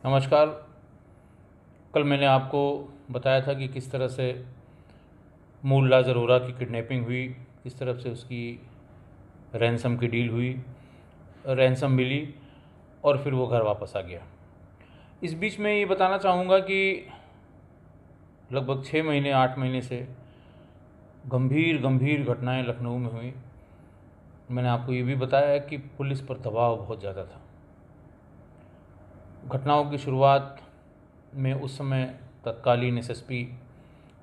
नमस्कार। कल मैंने आपको बताया था कि किस तरह से मुल्ला ज़रोरा की किडनैपिंग हुई, किस तरह से उसकी रैंसम की डील हुई, रैंसम मिली और फिर वो घर वापस आ गया। इस बीच में ये बताना चाहूँगा कि लगभग 6 महीने 8 महीने से गंभीर गंभीर घटनाएं लखनऊ में हुई। मैंने आपको ये भी बताया कि पुलिस पर दबाव बहुत ज़्यादा था। घटनाओं की शुरुआत में उस समय तत्कालीन एसएसपी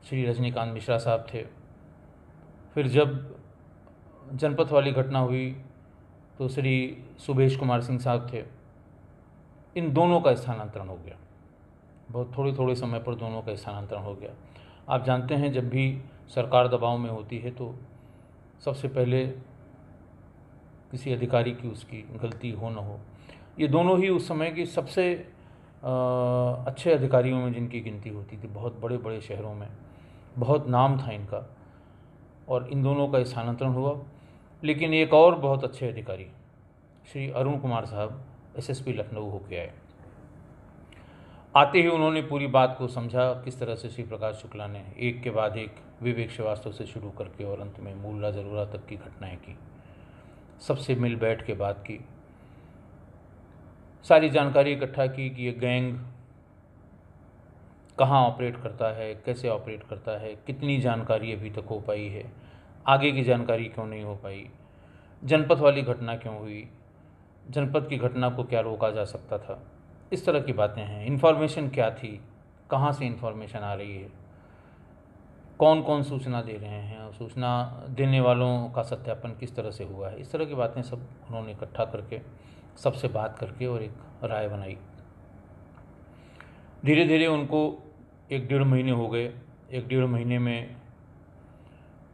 श्री रजनीकांत मिश्रा साहब थे। फिर जब जनपथ वाली घटना हुई तो श्री सुबेश कुमार सिंह साहब थे। इन दोनों का स्थानांतरण हो गया। बहुत थोड़े थोड़े समय पर दोनों का स्थानांतरण हो गया। आप जानते हैं, जब भी सरकार दबाव में होती है तो सबसे पहले किसी अधिकारी की उसकी गलती हो न हो, ये दोनों ही उस समय की सबसे अच्छे अधिकारियों में जिनकी गिनती होती थी। बहुत बड़े बड़े शहरों में बहुत नाम था इनका, और इन दोनों का स्थानांतरण हुआ। लेकिन एक और बहुत अच्छे अधिकारी श्री अरुण कुमार साहब एसएसपी लखनऊ होके आए। आते ही उन्होंने पूरी बात को समझा, किस तरह से श्री प्रकाश शुक्ला ने एक के बाद एक विवेक श्रीवास्तव से शुरू करके और अंत में मुल्ला ज़रोरा तक की घटनाएं की, सबसे मिल बैठ के बात की, सारी जानकारी इकट्ठा की कि ये गैंग कहाँ ऑपरेट करता है, कैसे ऑपरेट करता है, कितनी जानकारी अभी तक हो पाई है, आगे की जानकारी क्यों नहीं हो पाई, जनपथ वाली घटना क्यों हुई, जनपथ की घटना को क्या रोका जा सकता था। इस तरह की बातें हैं। इन्फॉर्मेशन क्या थी, कहाँ से इन्फॉर्मेशन आ रही है, कौन कौन सूचना दे रहे हैं और सूचना देने वालों का सत्यापन किस तरह से हुआ है। इस तरह की बातें सब उन्होंने इकट्ठा करके सबसे बात करके और एक राय बनाई। धीरे धीरे उनको 1 डेढ़ महीने हो गए। 1 डेढ़ महीने में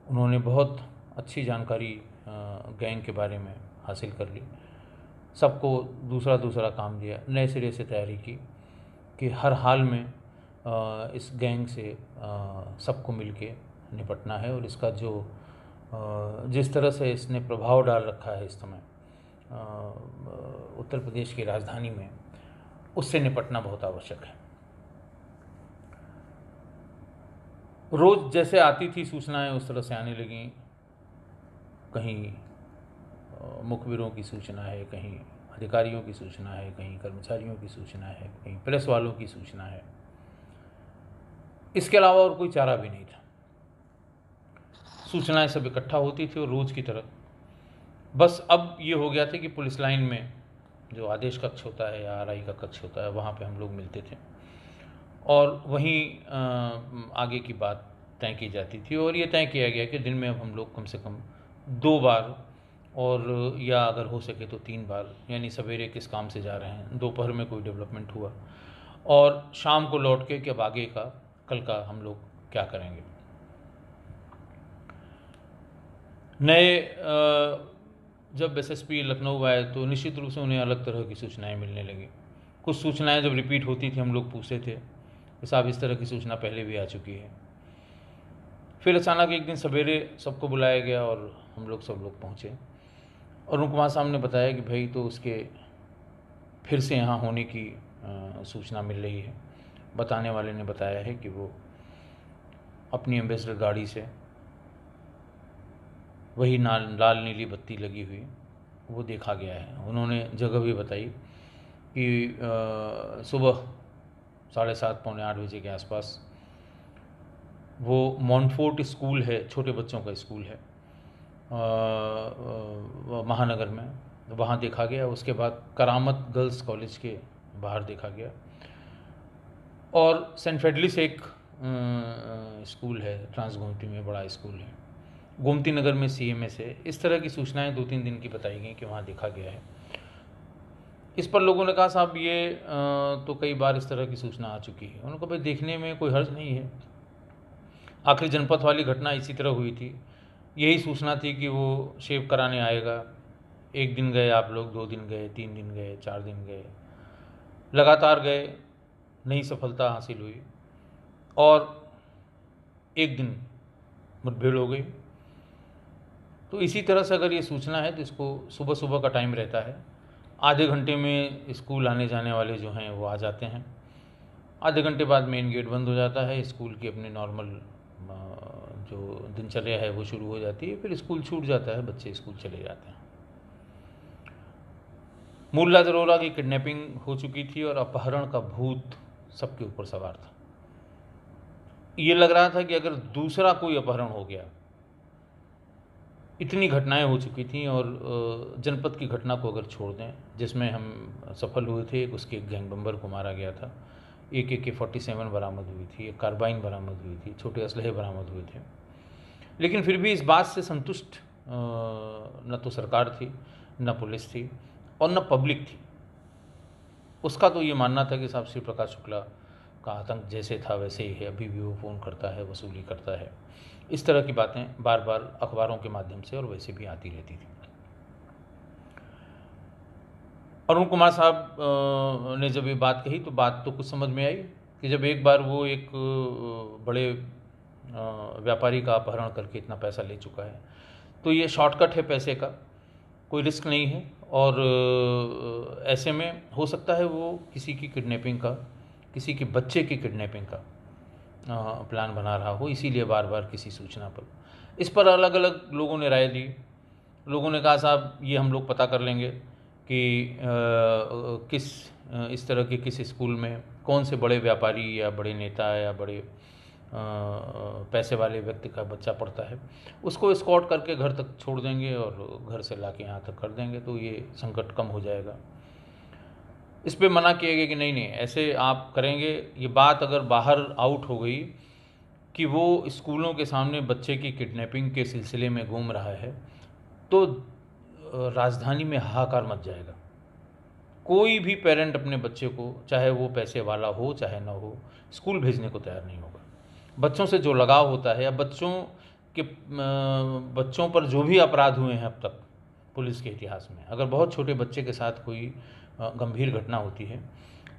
उन्होंने बहुत अच्छी जानकारी गैंग के बारे में हासिल कर ली। सबको दूसरा दूसरा काम दिया, नए सिरे से तैयारी की कि हर हाल में इस गैंग से सबको मिलके निपटना है। और इसका जो जिस तरह से इसने प्रभाव डाल रखा है इस समय उत्तर प्रदेश की राजधानी में, उससे निपटना बहुत आवश्यक है। रोज़ जैसे आती थी सूचनाएं उस तरह से आने लगीं। कहीं मुखबिरों की सूचना है, कहीं अधिकारियों की सूचना है, कहीं कर्मचारियों की सूचना है, कहीं प्रेस वालों की सूचना है। इसके अलावा और कोई चारा भी नहीं था। सूचनाएं सब इकट्ठा होती थी और रोज़ की तरह। बस अब ये हो गया था कि पुलिस लाइन में जो आदेश कक्ष होता है या आरआई का कक्ष होता है, वहाँ पे हम लोग मिलते थे और वहीं आगे की बात तय की जाती थी। और ये तय किया गया कि दिन में अब हम लोग कम से कम 2 बार, और या अगर हो सके तो 3 बार, यानी सवेरे किस काम से जा रहे हैं, दोपहर में कोई डेवलपमेंट हुआ, और शाम को लौट के कि अब आगे का कल का हम लोग क्या करेंगे। नए जब एसएसपी लखनऊ आए तो निश्चित रूप से उन्हें अलग तरह की सूचनाएं मिलने लगी। कुछ सूचनाएं जब रिपीट होती थी हम लोग पूछते थे कि साहब इस तरह की सूचना पहले भी आ चुकी है। फिर अचानक एक दिन सवेरे सबको बुलाया गया और हम लोग सब लोग पहुँचे। अरुण कुमार साहब ने बताया कि भाई तो उसके फिर से यहाँ होने की सूचना मिल रही है। बताने वाले ने बताया है कि वो अपनी एम्बेसडर गाड़ी से वही लाल नीली बत्ती लगी हुई वो देखा गया है। उन्होंने जगह भी बताई कि सुबह 7:30 पौने 8 बजे के आसपास वो मॉन्टफोर्ट स्कूल है, छोटे बच्चों का स्कूल है महानगर में, वहाँ देखा गया। उसके बाद करामत गर्ल्स कॉलेज के बाहर देखा गया, और सेंट फेडलिस एक स्कूल है ट्रांसगोमती में, बड़ा स्कूल है, गोमती नगर में सीएमएस है। इस तरह की सूचनाएं 2-3 दिन की बताई गई कि वहाँ देखा गया है। इस पर लोगों ने कहा साहब ये तो कई बार इस तरह की सूचना आ चुकी है। उनको भाई देखने में कोई हर्ज नहीं है, आखिर जनपथ वाली घटना इसी तरह हुई थी। यही सूचना थी कि वो शेव कराने आएगा। 1 दिन गए आप लोग, 2 दिन गए, 3 दिन गए, 4 दिन गए, लगातार गए, नई सफलता हासिल हुई, और एक दिन मुठभेड़ हो गई। तो इसी तरह से अगर ये सूचना है तो इसको सुबह सुबह का टाइम रहता है, आधे घंटे में स्कूल आने जाने वाले जो हैं वो आ जाते हैं। आधे घंटे बाद मेन गेट बंद हो जाता है, स्कूल की अपनी नॉर्मल जो दिनचर्या है वो शुरू हो जाती है, फिर स्कूल छूट जाता है, बच्चे स्कूल चले जाते हैं। मुल्ला जरोला की किडनैपिंग हो चुकी थी और अपहरण का भूत सबके ऊपर सवार था। ये लग रहा था कि अगर दूसरा कोई अपहरण हो गया, इतनी घटनाएं हो चुकी थी, और जनपद की घटना को अगर छोड़ दें जिसमें हम सफल हुए थे, उसके गैंग मेंबर को मारा गया था, एक AK-47 बरामद हुई थी, एक कार्बाइन बरामद हुई थी, छोटे असलहे बरामद हुए थे। लेकिन फिर भी इस बात से संतुष्ट न तो सरकार थी, न पुलिस थी, और न पब्लिक थी। उसका तो ये मानना था कि साहब शिव प्रकाश शुक्ला का आतंक जैसे था वैसे ही है, अभी भी वो फ़ोन करता है, वसूली करता है। इस तरह की बातें बार बार अखबारों के माध्यम से और वैसे भी आती रहती थी। अरुण कुमार साहब ने जब ये बात कही तो बात तो कुछ समझ में आई कि जब एक बार वो एक बड़े व्यापारी का अपहरण करके इतना पैसा ले चुका है तो ये शॉर्टकट है पैसे का, कोई रिस्क नहीं है, और ऐसे में हो सकता है वो किसी की किडनैपिंग का, किसी के बच्चे की किडनैपिंग का प्लान बना रहा हो, इसीलिए बार बार किसी सूचना पर। इस पर अलग अलग लोगों ने राय दी। लोगों ने कहा साहब ये हम लोग पता कर लेंगे कि किस इस तरह के किस स्कूल में कौन से बड़े व्यापारी या बड़े नेता या बड़े पैसे वाले व्यक्ति का बच्चा पढ़ता है, उसको एस्कॉर्ट करके घर तक छोड़ देंगे और घर से लाके यहाँ तक कर देंगे, तो ये संकट कम हो जाएगा। इस पे मना किया गया कि नहीं नहीं, ऐसे आप करेंगे, ये बात अगर बाहर आउट हो गई कि वो स्कूलों के सामने बच्चे की किडनैपिंग के सिलसिले में घूम रहा है तो राजधानी में हाहाकार मच जाएगा। कोई भी पेरेंट अपने बच्चे को, चाहे वो पैसे वाला हो चाहे ना हो, स्कूल भेजने को तैयार नहीं होगा। बच्चों से जो लगाव होता है, या बच्चों पर जो भी अपराध हुए हैं अब तक पुलिस के इतिहास में, अगर बहुत छोटे बच्चे के साथ कोई गंभीर घटना होती है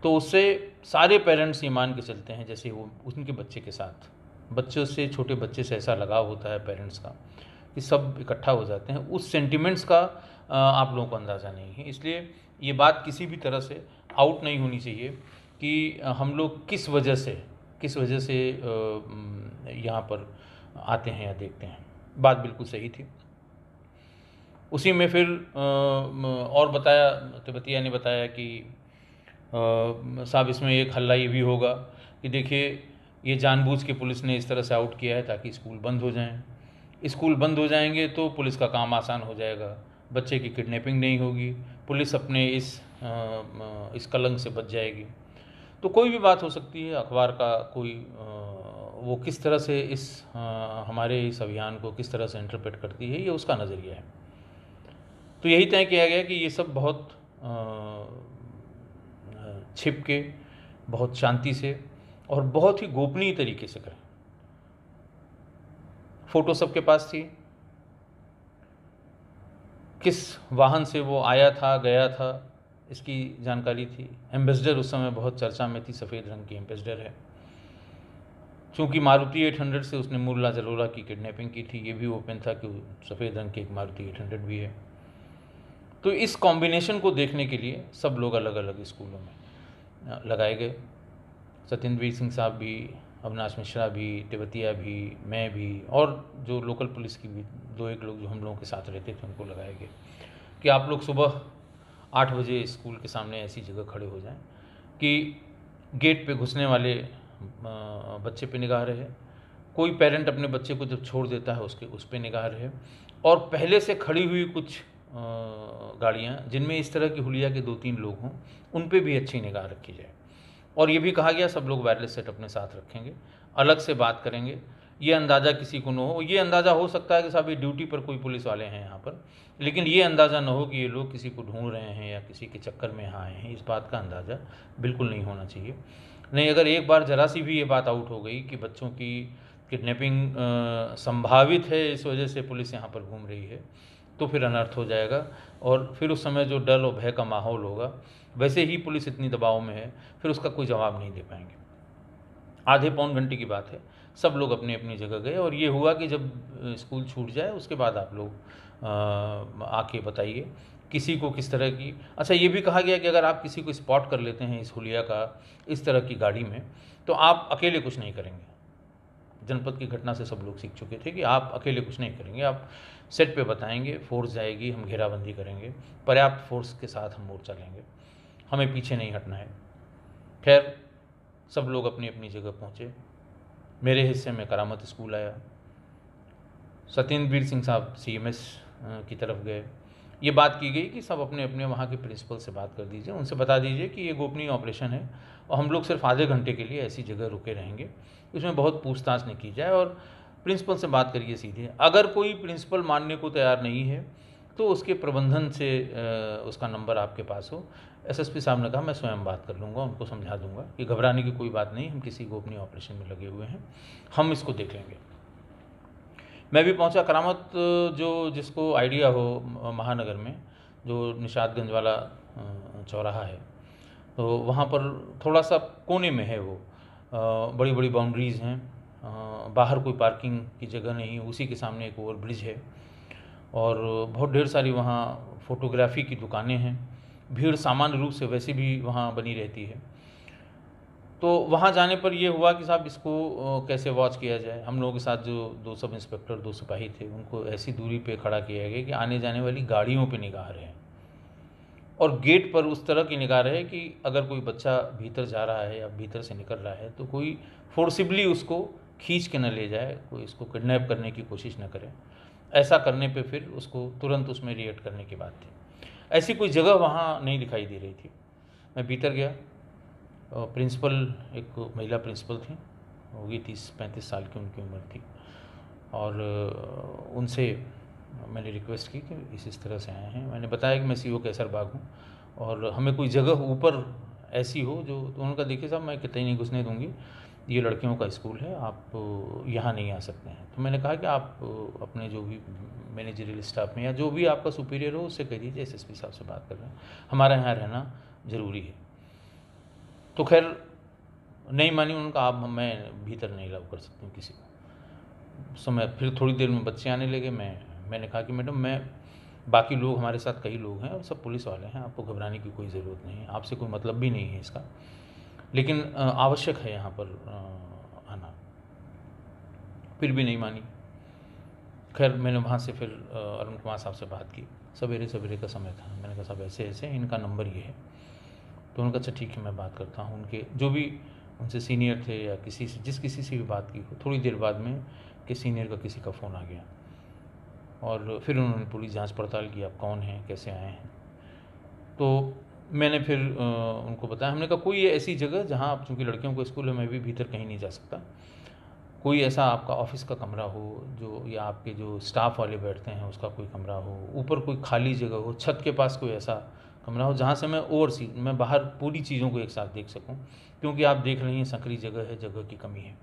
तो उससे सारे पेरेंट्स ये मान के चलते हैं जैसे वो उनके बच्चे के साथ, बच्चों से, छोटे बच्चे से ऐसा लगाव होता है पेरेंट्स का कि सब इकट्ठा हो जाते हैं। उस सेंटिमेंट्स का आप लोगों को अंदाज़ा नहीं है, इसलिए ये बात किसी भी तरह से आउट नहीं होनी चाहिए कि हम लोग किस वजह से यहाँ पर आते हैं या देखते हैं। बात बिल्कुल सही थी। उसी में फिर और बताया, तिब्बतिया ने बताया कि साहब इसमें एक हल्ला ये भी होगा कि देखिए ये जानबूझ के पुलिस ने इस तरह से आउट किया है ताकि स्कूल बंद हो जाएं। स्कूल बंद हो जाएंगे तो पुलिस का काम आसान हो जाएगा, बच्चे की किडनैपिंग नहीं होगी, पुलिस अपने इस कलंक से बच जाएगी। तो कोई भी बात हो सकती है, अखबार का कोई वो किस तरह से हमारे इस अभियान को किस तरह से इंटरप्रेट करती है, ये उसका नज़रिया है। तो यही तय किया गया कि ये सब बहुत छिप के, बहुत शांति से और बहुत ही गोपनीय तरीके से करें। फोटो सबके पास थी, किस वाहन से वो आया था गया था इसकी जानकारी थी। एम्बेसडर उस समय बहुत चर्चा में थी, सफ़ेद रंग की एम्बेसडर है। चूँकि मारुति 800 से उसने मुल्ला जरोला की किडनैपिंग की थी, ये भी ओपन था कि सफ़ेद रंग की एक मारुति 800 भी है। तो इस कॉम्बिनेशन को देखने के लिए सब लोग अलग अलग स्कूलों में लगाए गए। सत्येंद्र सिंह साहब भी, अविनाश मिश्रा भी, तिब्बतिया भी, मैं भी, और जो लोकल पुलिस की भी 2-1 लोग जो हम लोगों के साथ रहते थे उनको लगाए गए कि आप लोग सुबह 8 बजे स्कूल के सामने ऐसी जगह खड़े हो जाएं कि गेट पे घुसने वाले बच्चे पे निगाह रहे, कोई पेरेंट अपने बच्चे को जब छोड़ देता है उस पे निगाह रहे, और पहले से खड़ी हुई कुछ गाड़ियाँ जिनमें इस तरह की हुलिया के 2-3 लोग हों उन पे भी अच्छी निगाह रखी जाए। और ये भी कहा गया सब लोग वायरलेस सेट अपने साथ रखेंगे, अलग से बात करेंगे, ये अंदाज़ा किसी को न हो। ये अंदाज़ा हो सकता है कि साहब ये ड्यूटी पर कोई पुलिस वाले हैं यहाँ पर, लेकिन ये अंदाज़ा न हो कि ये लोग किसी को ढूंढ रहे हैं या किसी के चक्कर में यहाँ आए हैं। इस बात का अंदाज़ा बिल्कुल नहीं होना चाहिए। नहीं, अगर एक बार ज़रा सी भी ये बात आउट हो गई कि बच्चों की किडनैपिंग संभावित है, इस वजह से पुलिस यहाँ पर घूम रही है, तो फिर अनर्थ हो जाएगा। और फिर उस समय जो डर और भय का माहौल होगा, वैसे ही पुलिस इतनी दबाव में है, फिर उसका कोई जवाब नहीं दे पाएंगे। आधे पौन घंटे की बात है, सब लोग अपनी अपनी जगह गए, और ये हुआ कि जब स्कूल छूट जाए उसके बाद आप लोग आके बताइए किसी को किस तरह की। अच्छा, ये भी कहा गया कि अगर आप किसी को स्पॉट कर लेते हैं इस हुलिया का इस तरह की गाड़ी में, तो आप अकेले कुछ नहीं करेंगे। जनपद की घटना से सब लोग सीख चुके थे कि आप अकेले कुछ नहीं करेंगे, आप सेट पे बताएंगे, फोर्स जाएगी, हम घेराबंदी करेंगे, पर्याप्त फोर्स के साथ हम मोर्चा लेंगे, हमें पीछे नहीं हटना है। खैर, सब लोग अपनी अपनी जगह पहुँचे। मेरे हिस्से में करामत स्कूल आया, सत्येंद्र सिंह साहब CMS की तरफ गए। ये बात की गई कि सब अपने अपने वहाँ के प्रिंसिपल से बात कर दीजिए, उनसे बता दीजिए कि ये गोपनीय ऑपरेशन है और हम लोग सिर्फ आधे घंटे के लिए ऐसी जगह रुके रहेंगे, इसमें बहुत पूछताछ नहीं की जाए और प्रिंसिपल से बात करिए सीधे। अगर कोई प्रिंसिपल मानने को तैयार नहीं है तो उसके प्रबंधन से उसका नंबर आपके पास हो। SSP साहब ने कहा मैं स्वयं बात कर लूँगा, उनको समझा दूंगा कि घबराने की कोई बात नहीं, हम किसी गोपनीय ऑपरेशन में लगे हुए हैं, हम इसको देख लेंगे। मैं भी पहुंचा करामत, जो जिसको आइडिया हो महानगर में जो निषादगंज वाला चौराहा है, तो वहाँ पर थोड़ा सा कोने में है वो, बड़ी बड़ी बाउंड्रीज़ हैं, बाहर कोई पार्किंग की जगह नहीं, उसी के सामने एक ओवर ब्रिज है और बहुत ढेर सारी वहाँ फ़ोटोग्राफी की दुकानें हैं। भीड़ सामान्य रूप से वैसे भी वहाँ बनी रहती है। तो वहाँ जाने पर यह हुआ कि साहब इसको कैसे वॉच किया जाए। हम लोगों के साथ जो 2 सब इंस्पेक्टर 2 सिपाही थे, उनको ऐसी दूरी पे खड़ा किया गया कि आने जाने वाली गाड़ियों पे निगाह रहे और गेट पर उस तरह की निगाह रहे कि अगर कोई बच्चा भीतर जा रहा है या भीतर से निकल रहा है तो कोई फोर्सिबली उसको खींच के न ले जाए, कोई इसको किडनैप करने की कोशिश न करे। ऐसा करने पे फिर उसको तुरंत उसमें रिएक्ट करने की बात थी। ऐसी कोई जगह वहाँ नहीं दिखाई दे रही थी। मैं भीतर गया, प्रिंसिपल एक महिला प्रिंसिपल थी, होगी 30-35 साल की उनकी उम्र थी और उनसे मैंने रिक्वेस्ट की कि इस तरह से आए हैं। मैंने बताया कि मैं CO कैसरबाग हूँ और हमें कोई जगह ऊपर ऐसी हो जो, तो उन्होंने कहा देखिए साहब मैं कितने नहीं घुसने दूंगी, ये लड़कियों का स्कूल है, आप यहाँ नहीं आ सकते हैं। तो मैंने कहा कि आप अपने जो भी मैनेजरियल स्टाफ में या जो भी आपका सुपीरियर हो उससे कह दीजिए SSP साहब से बात कर रहे हैं, हमारा यहाँ रहना ज़रूरी है। तो खैर नहीं मानी, उनका आप मैं भीतर नहीं अलाउ कर सकती हूँ किसी को। समय फिर थोड़ी देर में बच्चे आने लगे। मैंने कहा कि मैडम मैं, बाकी लोग हमारे साथ कई लोग हैं और सब पुलिस वाले हैं, आपको घबराने की कोई ज़रूरत नहीं है, आपसे कोई मतलब भी नहीं है इसका, लेकिन आवश्यक है यहाँ पर आना। फिर भी नहीं मानी। खैर मैंने वहाँ से फिर अरुण कुमार साहब से बात की, सवेरे का समय था। मैंने कहा साहब ऐसे ऐसे इनका नंबर ये है। तो उन्होंने कहा अच्छा ठीक है मैं बात करता हूँ। उनके जो भी उनसे सीनियर थे या किसी से, जिस किसी से भी बात की, थोड़ी देर बाद में कि सीनियर का किसी का फ़ोन आ गया और फिर उन्होंने पूरी जांच पड़ताल की, आप कौन हैं, कैसे आए हैं। तो मैंने फिर उनको बताया, हमने कहा कोई ऐसी जगह जहाँ आप, चूँकि लड़कियों का स्कूल है, मैं भी भीतर कहीं नहीं जा सकता, कोई ऐसा आपका ऑफिस का कमरा हो जो, या आपके जो स्टाफ वाले बैठते हैं उसका कोई कमरा हो, ऊपर कोई खाली जगह हो, छत के पास कोई ऐसा कमरा हो जहाँ से मैं बाहर पूरी चीज़ों को एक साथ देख सकूं, क्योंकि आप देख रही हैं संकरी जगह है, जगह की कमी है।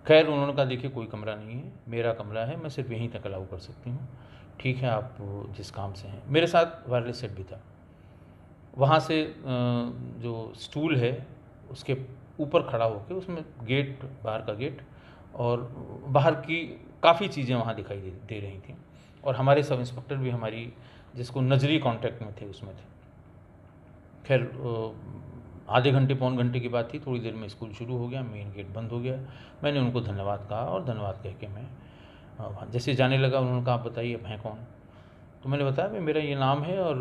खैर उन्होंने कहा देखिए कोई कमरा नहीं है, मेरा कमरा है, मैं सिर्फ यहीं तक अलाउ कर सकती हूँ, ठीक है आप जिस काम से हैं। मेरे साथ वायरलेस सेट भी था। वहाँ से जो स्टूल है उसके ऊपर खड़ा होकर, उसमें गेट, बाहर का गेट और बाहर की काफ़ी चीज़ें वहाँ दिखाई दे रही थी और हमारे सब इंस्पेक्टर भी हमारी जिसको नजरी कांटेक्ट में थे उसमें थे। खैर आधे घंटे पौन घंटे की बात थी, थोड़ी देर में स्कूल शुरू हो गया, मेन गेट बंद हो गया। मैंने उनको धन्यवाद कहा और धन्यवाद कह के मैं जैसे जाने लगा, उन्होंने कहा आप बताइए आप हैं कौन। तो मैंने बताया भाई मेरा ये नाम है और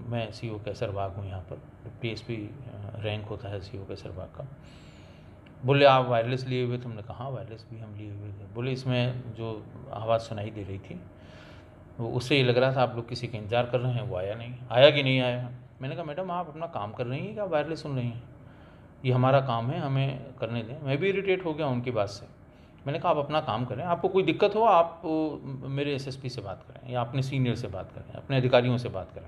मैं CO कैसरबाग हूँ, यहाँ पर PSP रैंक होता है CO कैसरबाग का। बोले आप वायरलेस लिए हुए? तुमने कहा वायरलेस भी हम लिए हुए थे। बोले इसमें जो आवाज़ सुनाई दे रही थी वो, उससे ये लग रहा था आप लोग किसी का इंतजार कर रहे हैं, वो आया नहीं। आया कि नहीं आया? मैंने कहा मैडम आप अपना काम कर रही हैं क्या वायरलेस सुन रही हैं? ये हमारा काम है, हमें करने दें। मैं भी इरिटेट हो गया उनकी बात से। मैंने कहा आप अपना काम करें, आपको कोई दिक्कत हो आप मेरे SSP से बात करें या अपने सीनियर से बात करें, अपने अधिकारियों से बात करें।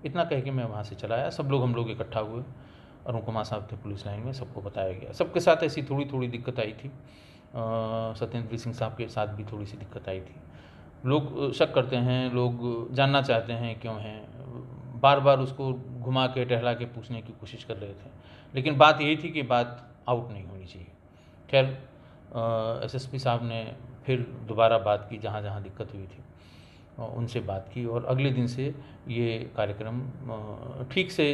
इतना कह के मैं वहाँ से चला आया। सब लोग, हम लोग इकट्ठा हुए, अरुण कुमार साहब थे पुलिस लाइन में, सबको बताया गया। सबके साथ ऐसी थोड़ी थोड़ी दिक्कत आई थी। सत्येंद्र सिंह साहब के साथ भी थोड़ी सी दिक्कत आई थी। लोग शक करते हैं, लोग जानना चाहते हैं क्यों हैं, बार बार उसको घुमा के टहला के पूछने की कोशिश कर रहे थे, लेकिन बात यही थी कि बात आउट नहीं होनी चाहिए। खैर SSP साहब ने फिर दोबारा बात की जहाँ जहाँ दिक्कत हुई थी। उनसे बात की और अगले दिन से ये कार्यक्रम ठीक से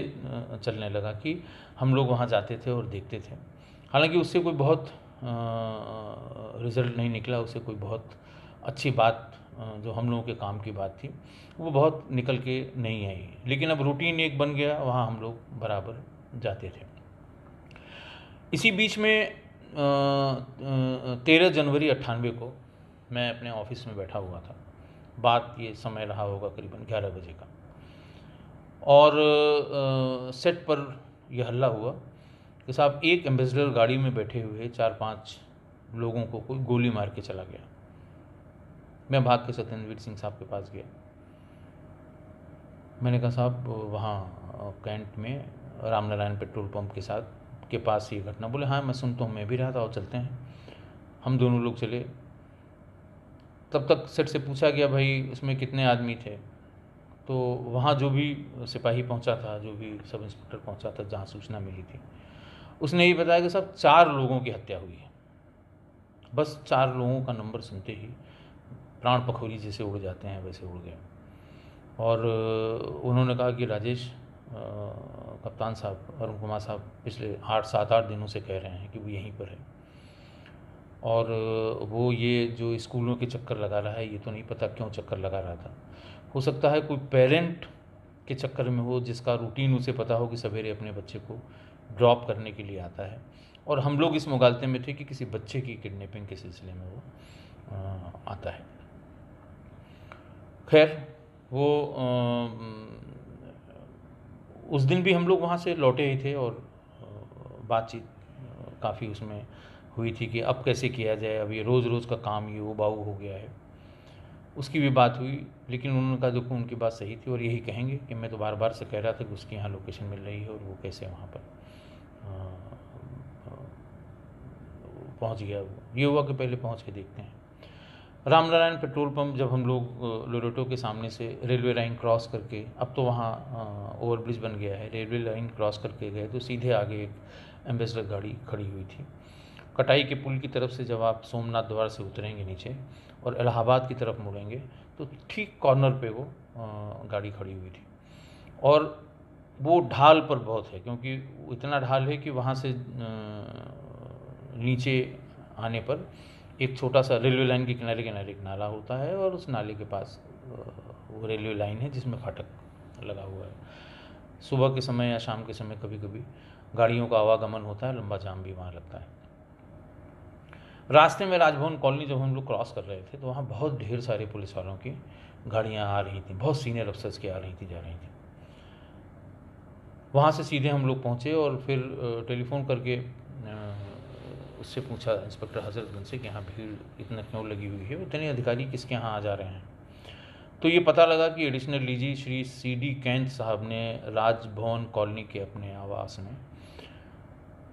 चलने लगा कि हम लोग वहाँ जाते थे और देखते थे। हालांकि उससे कोई बहुत रिज़ल्ट नहीं निकला, उससे कोई बहुत अच्छी बात जो हम लोगों के काम की बात थी वो बहुत निकल के नहीं आई, लेकिन अब रूटीन एक बन गया, वहाँ हम लोग बराबर जाते थे। इसी बीच में 13 जनवरी 98 को मैं अपने ऑफिस में बैठा हुआ था। बात ये समय रहा होगा करीबन 11 बजे का, और सेट पर यह हल्ला हुआ कि साहब एक एम्बेसडर गाड़ी में बैठे हुए 4-5 लोगों को कोई गोली मार के चला गया। मैं भाग के सत्येंद्रवीर सिंह साहब के पास गया। मैंने कहा साहब वहाँ कैंट में रामनारायण पेट्रोल पंप के पास ये घटना। बोले हाँ मैं सुनता हूँ, मैं भी रहा था, और चलते हैं। हम दोनों लोग चले। तब तक सेट से पूछा गया भाई इसमें कितने आदमी थे। तो वहाँ जो भी सिपाही पहुँचा था, जो भी सब इंस्पेक्टर पहुँचा था जहाँ सूचना मिली थी, उसने ये बताया कि साहब 4 लोगों की हत्या हुई है। बस 4 लोगों का नंबर सुनते ही प्राण पखोरी जैसे उड़ जाते हैं वैसे उड़ गए। और उन्होंने कहा कि राजेश, कप्तान साहब अरुण कुमार साहब पिछले 7-8 दिनों से कह रहे हैं कि वो यहीं पर है, और वो ये जो स्कूलों के चक्कर लगा रहा है, ये तो नहीं पता क्यों चक्कर लगा रहा था। हो सकता है कोई पेरेंट के चक्कर में हो, जिसका रूटीन उसे पता हो कि सवेरे अपने बच्चे को ड्रॉप करने के लिए आता है, और हम लोग इस मुगालते में थे कि किसी बच्चे की किडनैपिंग के सिलसिले में वो आता है। खैर वो उस दिन भी हम लोग वहाँ से लौटे ही थे, और बातचीत काफ़ी उसमें हुई थी कि अब कैसे किया जाए, अब ये रोज़ रोज़ का काम ये उबाऊ हो गया है, उसकी भी बात हुई। लेकिन उन्होंने कहा देखो उनकी बात सही थी, और यही कहेंगे कि मैं तो बार बार से कह रहा था कि उसकी यहाँ लोकेशन मिल रही है और वो कैसे वहाँ पर पहुँच गया। ये हुआ कि पहले पहुँच के देखते हैं। रामनारायण पेट्रोल पंप जब हम लोग लोरेटो के सामने से रेलवे लाइन क्रॉस करके, अब तो वहाँ ओवरब्रिज बन गया है, रेलवे लाइन क्रॉस करके गए तो सीधे आगे एक एम्बेसडर गाड़ी खड़ी हुई थी। कटाई के पुल की तरफ से जब आप सोमनाथ द्वार से उतरेंगे नीचे और इलाहाबाद की तरफ मुड़ेंगे तो ठीक कॉर्नर पे वो गाड़ी खड़ी हुई थी। और वो ढाल पर बहुत है, क्योंकि इतना ढाल है कि वहाँ से नीचे आने पर एक छोटा सा रेलवे लाइन के किनारे किनारे एक नाला होता है, और उस नाले के पास वो रेलवे लाइन है जिसमें फाटक लगा हुआ है। सुबह के समय या शाम के समय कभी कभी गाड़ियों का आवागमन होता है, लंबा जाम भी वहाँ लगता है। रास्ते में राजभवन कॉलोनी जब हम लोग क्रॉस कर रहे थे तो वहाँ बहुत ढेर सारे पुलिस वालों की गाड़ियाँ आ रही थी, बहुत सीनियर अफसर्स की आ रही थी, जा रही थी। वहाँ से सीधे हम लोग पहुँचे और फिर टेलीफोन करके उससे पूछा इंस्पेक्टर हजरतगंज से कि यहाँ भीड़ इतना क्यों लगी हुई है, इतने अधिकारी किसके यहाँ आ जा रहे हैं। तो ये पता लगा कि एडिशनल डीजी श्री CD कैंथ साहब ने राजभवन कॉलोनी के अपने आवास में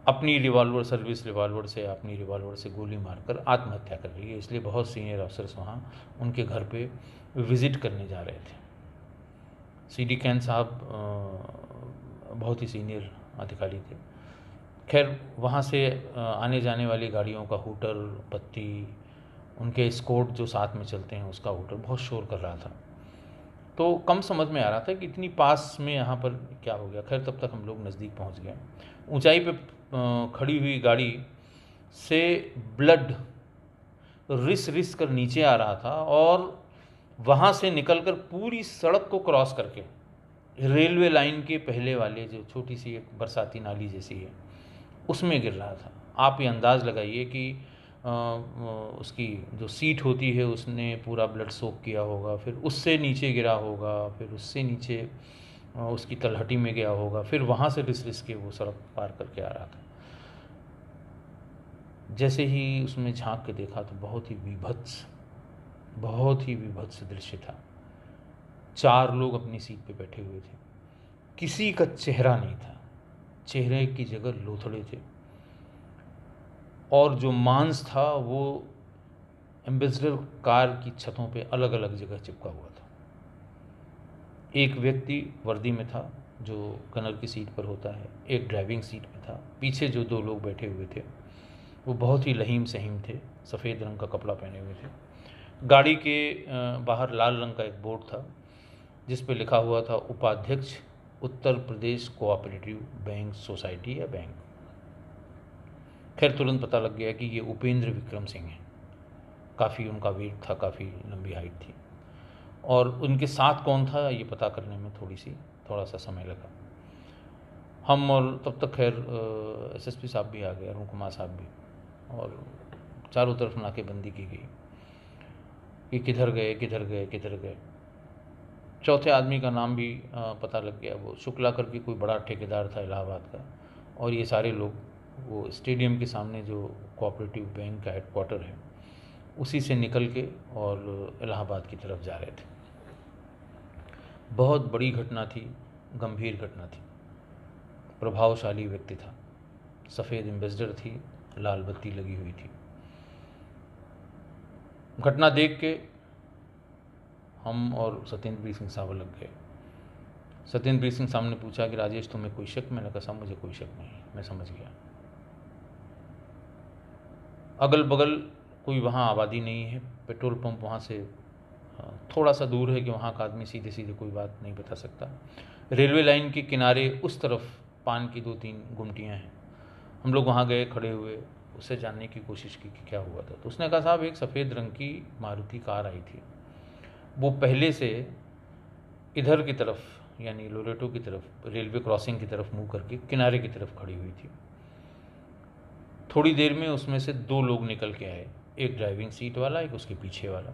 अपनी रिवॉल्वर, सर्विस रिवॉल्वर से, अपनी रिवॉल्वर से गोली मारकर आत्महत्या कर ली है। इसलिए बहुत सीनियर अफसर्स वहाँ उनके घर पे विज़िट करने जा रहे थे। CD कैंथ साहब बहुत ही सीनियर अधिकारी थे। खैर वहाँ से आने जाने वाली गाड़ियों का हूटर, बत्ती, उनके स्कोर्ट जो साथ में चलते हैं उसका हूटर बहुत शोर कर रहा था। तो कम समझ में आ रहा था कि इतनी पास में यहाँ पर क्या हो गया। खैर तब तक हम लोग नज़दीक पहुँच गए। ऊंचाई पे खड़ी हुई गाड़ी से ब्लड रिस रिस कर नीचे आ रहा था, और वहाँ से निकलकर पूरी सड़क को क्रॉस करके रेलवे लाइन के पहले वाले जो छोटी सी एक बरसाती नाली जैसी है उसमें गिर रहा था। आप ये अंदाज़ लगाइए कि उसकी जो सीट होती है उसने पूरा ब्लड सोक किया होगा, फिर उससे नीचे गिरा होगा, फिर उससे नीचे उसकी तलहटी में गया होगा, फिर वहाँ से रिस रिस के वो सड़क पार करके आ रहा था। जैसे ही उसमें झांक के देखा तो बहुत ही विभत्स दृश्य था। 4 लोग अपनी सीट पे बैठे हुए थे, किसी का चेहरा नहीं था, चेहरे की जगह लोथड़े थे, और जो मांस था वो एम्बेसडर कार की छतों पे अलग अलग जगह चिपका हुआ था। एक व्यक्ति वर्दी में था जो गनर की सीट पर होता है, एक ड्राइविंग सीट में था। पीछे जो 2 लोग बैठे हुए थे वो बहुत ही लहीम सहीम थे, सफ़ेद रंग का कपड़ा पहने हुए थे। गाड़ी के बाहर लाल रंग का एक बोर्ड था जिस पे लिखा हुआ था उपाध्यक्ष Uttar Pradesh cooperative bank society या बैंक। खैर तुरंत पता लग गया कि ये उपेंद्र विक्रम सिंह हैं। काफ़ी उनका वेट था, काफ़ी लंबी हाइट थी। और उनके साथ कौन था ये पता करने में थोड़ा सा समय लगा। हम और तब तक खैर एसएसपी साहब भी आ गए, अरुण कुमार साहब भी, और चारों तरफ नाकेबंदी की गई कि किधर गए किधर गए किधर गए। चौथे आदमी का नाम भी पता लग गया, वो शुक्ला करके कोई बड़ा ठेकेदार था इलाहाबाद का। और ये सारे लोग वो स्टेडियम के सामने जो कोऑपरेटिव बैंक का हेडक्वार्टर है उसी से निकल के और इलाहाबाद की तरफ जा रहे थे। बहुत बड़ी घटना थी, गंभीर घटना थी। प्रभावशाली व्यक्ति था, सफ़ेद एम्बेसडर थी, लाल बत्ती लगी हुई थी। घटना देख के हम और सत्येंद्र सिंह साहब लग गए। सत्येंद्र सिंह साहब ने पूछा कि राजेश तुम्हें कोई शक? मैंने कहा साहब मुझे कोई शक नहीं, मैं समझ गया। अगल बगल कोई वहाँ आबादी नहीं है, पेट्रोल पंप वहाँ से थोड़ा सा दूर है कि वहाँ का आदमी सीधे सीधे कोई बात नहीं बता सकता। रेलवे लाइन के किनारे उस तरफ पान की 2-3 गुमटियाँ हैं। हम लोग वहाँ गए, खड़े हुए, उससे जानने की कोशिश की कि क्या हुआ था। तो उसने कहा साहब एक सफ़ेद रंग की मारुति कार आई थी, वो पहले से इधर की तरफ यानी लोरेटो की तरफ रेलवे क्रॉसिंग की तरफ मुँह करके किनारे की तरफ खड़ी हुई थी। थोड़ी देर में उसमें से 2 लोग निकल के आए, एक ड्राइविंग सीट वाला, एक उसके पीछे वाला।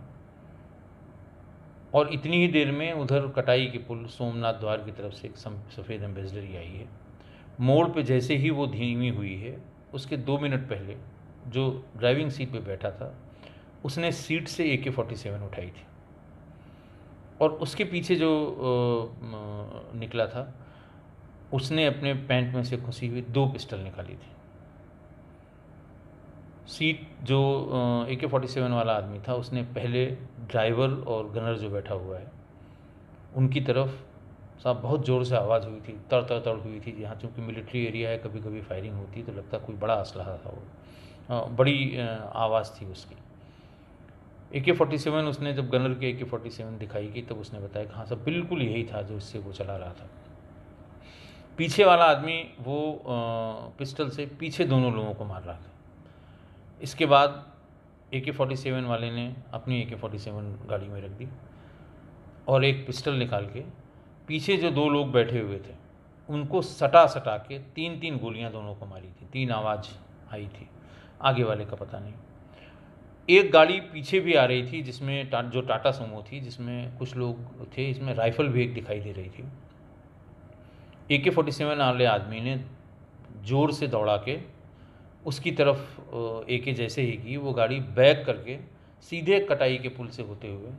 और इतनी ही देर में उधर कटाई के पुल सोमनाथ द्वार की तरफ से एक सफ़ेद एम्बेसडर ही आई है। मोड़ पे जैसे ही वो धीमी हुई है, उसके 2 मिनट पहले जो ड्राइविंग सीट पे बैठा था उसने सीट से AK-47 उठाई थी। और उसके पीछे जो निकला था उसने अपने पैंट में से खुसी हुई 2 पिस्टल निकाली थी। सीट जो AK-47 वाला आदमी था उसने पहले ड्राइवर और गनर जो बैठा हुआ है उनकी तरफ साहब बहुत ज़ोर से आवाज़ हुई थी, तड़ तड़ तड़ हुई थी। यहाँ चूँकि मिलिट्री एरिया है, कभी कभी फायरिंग होती तो लगता कोई बड़ा असलहा था वो। बड़ी आवाज़ थी उसकी। AK-47 उसने जब गनर के AK-47 दिखाई की तब उसने बताया कि हाँ सब बिल्कुल यही था जो इससे वो चला रहा था। पीछे वाला आदमी वो पिस्टल से पीछे दोनों लोगों को मार रहा था। इसके बाद AK-47 वाले ने अपनी AK-47 गाड़ी में रख दी और एक पिस्टल निकाल के पीछे जो 2 लोग बैठे हुए थे उनको सटा सटा के 3-3 गोलियां दोनों को मारी थी। 3 आवाज़ आई थी, आगे वाले का पता नहीं। एक गाड़ी पीछे भी आ रही थी जिसमें जो टाटा सुमो थी, जिसमें कुछ लोग थे, इसमें राइफ़ल भी एक दिखाई दे रही थी। AK-47 वाले आदमी ने ज़ोर से दौड़ा के उसकी तरफ AK जैसे ही की, वो गाड़ी बैक करके सीधे कटाई के पुल से होते हुए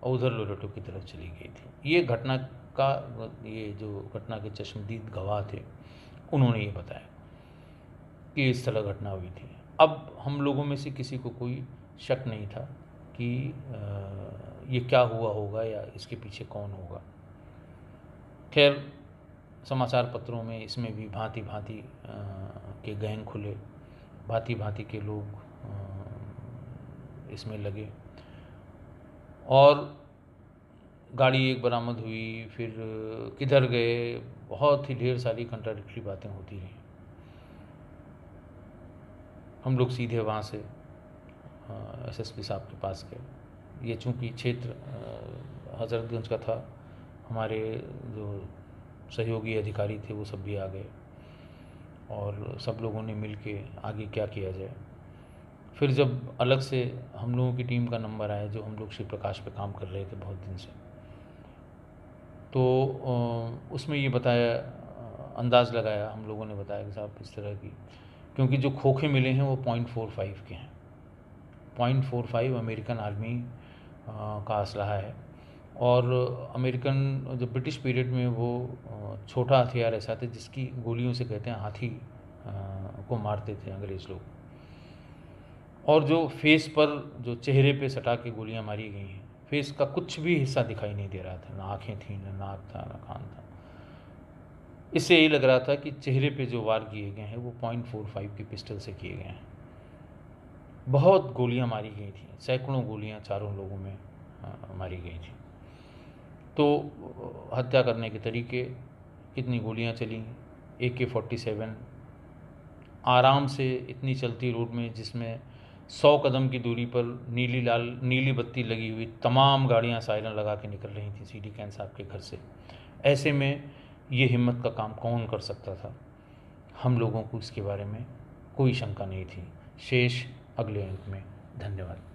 और उधर लोरेटो की तरफ चली गई थी। ये घटना का ये जो घटना के चश्मदीद गवाह थे उन्होंने ये बताया कि इस तरह घटना हुई थी। अब हम लोगों में से किसी को कोई शक नहीं था कि ये क्या हुआ होगा या इसके पीछे कौन होगा। खैर समाचार पत्रों में इसमें भी भांति भांति के गैंग खुले, भांति भांति के लोग इसमें लगे और गाड़ी एक बरामद हुई। फिर किधर गए, बहुत ही ढेर सारी कंट्राडिक्टरी बातें होती रहीं। हम लोग सीधे वहाँ से एसएसपी साहब के पास गए। ये चूँकि क्षेत्र हज़रतगंज का था, हमारे जो सहयोगी अधिकारी थे वो सब भी आ गए और सब लोगों ने मिल के आगे क्या किया जाए। फिर जब अलग से हम लोगों की टीम का नंबर आया, जो हम लोग शिव प्रकाश पे काम कर रहे थे बहुत दिन से, तो उसमें ये बताया, अंदाज़ लगाया हम लोगों ने, बताया कि साहब इस तरह की, क्योंकि जो खोखे मिले हैं वो .45 के हैं। .45 अमेरिकन आर्मी का असलहा है। और अमेरिकन जो ब्रिटिश पीरियड में वो छोटा हथियार ऐसा था जिसकी गोलियों से कहते हैं हाथी को मारते थे अंग्रेज़ लोग। और जो फेस पर, जो चेहरे पे सटा के गोलियां मारी गई हैं, फेस का कुछ भी हिस्सा दिखाई नहीं दे रहा था, ना आँखें थी, ना नाक था, ना कान था। इससे यही लग रहा था कि चेहरे पे जो वार किए गए हैं वो .45 की पिस्टल से किए गए हैं। बहुत गोलियां मारी गई थी, सैकड़ों गोलियां चारों लोगों में मारी गई थी। तो हत्या करने के तरीके, कितनी गोलियां चली, AK-47 आराम से इतनी चलती रोड में जिसमें 100 कदम की दूरी पर नीली बत्ती लगी हुई तमाम गाड़ियां सायरन लगा के निकल रही थी CD कैन साहब के घर से। ऐसे में ये हिम्मत का काम कौन कर सकता था? हम लोगों को इसके बारे में कोई शंका नहीं थी। शेष अगले अंक में। धन्यवाद।